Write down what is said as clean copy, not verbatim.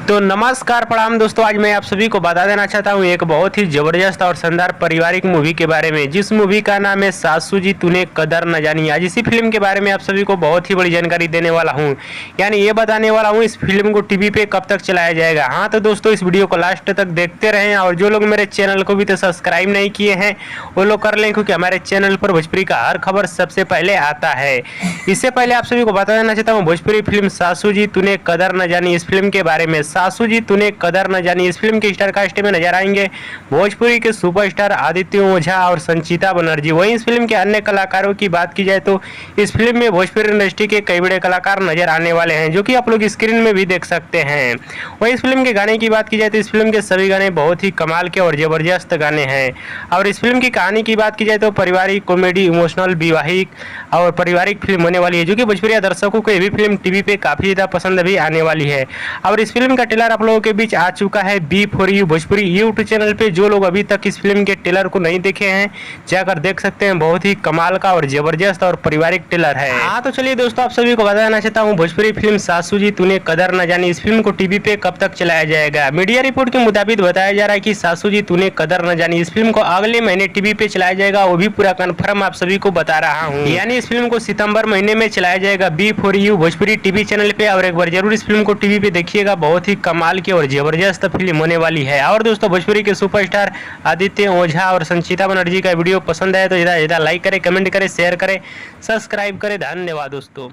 तो नमस्कार प्रणाम दोस्तों, आज मैं आप सभी को बता देना चाहता हूँ एक बहुत ही ज़बरदस्त और शानदार पारिवारिक मूवी के बारे में, जिस मूवी का नाम है सासू जी तूने कदर न जानी। आज इसी फिल्म के बारे में आप सभी को बहुत ही बड़ी जानकारी देने वाला हूँ, यानी ये बताने वाला हूँ इस फिल्म को टीवी पे कब तक चलाया जाएगा। हाँ तो दोस्तों, इस वीडियो को लास्ट तक देखते रहें और जो लोग मेरे चैनल को भी तो सब्सक्राइब नहीं किए हैं वो लोग कर लें, क्योंकि हमारे चैनल पर भोजपुरी का हर खबर सबसे पहले आता है। इससे पहले आप सभी को बता देना चाहता हूँ भोजपुरी फिल्म सासू जी तूने कदर न जानी इस फिल्म के बारे में। सासू जी तूने कदर न जानी इस फिल्म के स्टार कास्ट में नजर आएंगे भोजपुरी के सुपरस्टार आदित्य ओझा और संचिता बनर्जी। वहीं इस फिल्म के अन्य कलाकारों की बात की जाए तो इस फिल्म में भोजपुरी इंडस्ट्री के कई बड़े कलाकार नजर आने वाले हैं, जो कि आप लोग स्क्रीन में भी देख सकते हैं। वहीं इस फिल्म के गाने की बात की जाए तो इस फिल्म के सभी गाने बहुत ही कमाल के और जबरदस्त गाने हैं। और इस फिल्म की कहानी की बात की जाए तो पारिवारिक कॉमेडी, इमोशनल, वैवाहिक और पारिवारिक फिल्म होने वाली है, जो कि भोजपुरी दर्शकों को ये भी फिल्म टीवी पे काफी ज्यादा पसंद भी आने वाली है। और इस फिल्म का ट्रेलर आप लोगों के बीच आ चुका है B for U Bhojpuri YouTube channel पे। जो लोग अभी तक इस फिल्म के ट्रेलर को नहीं देखे हैं जाकर देख सकते हैं, बहुत ही कमाल का और जबरदस्त और पारिवारिक ट्रेलर है। हाँ तो चलिए दोस्तों, आप सभी को बताना चाहता हूँ भोजपुरी फिल्म सासू जी तूने कदर न जानी इस फिल्म को टीवी पे कब तक चलाया जाएगा। मीडिया रिपोर्ट के मुताबिक बताया जा रहा है कि सासू जी तूने कदर न जानी इस फिल्म को अगले महीने टीवी पे चलाया जाएगा, वो भी पूरा कन्फर्म आप सभी को बता रहा हूँ। यानी इस फिल्म को सितंबर महीने में चलाया जाएगा B for U Bhojpuri TV channel पे। और एक बार जरूर इस फिल्म को टीवी पे देखिएगा, बहुत ही कमाल की और जबरदस्त फिल्म होने वाली है। और दोस्तों, भोजपुरी के सुपरस्टार आदित्य ओझा और संचिता बनर्जी का वीडियो पसंद आए तो ज़्यादा लाइक करें, कमेंट करें, शेयर करें, सब्सक्राइब करें। धन्यवाद दोस्तों।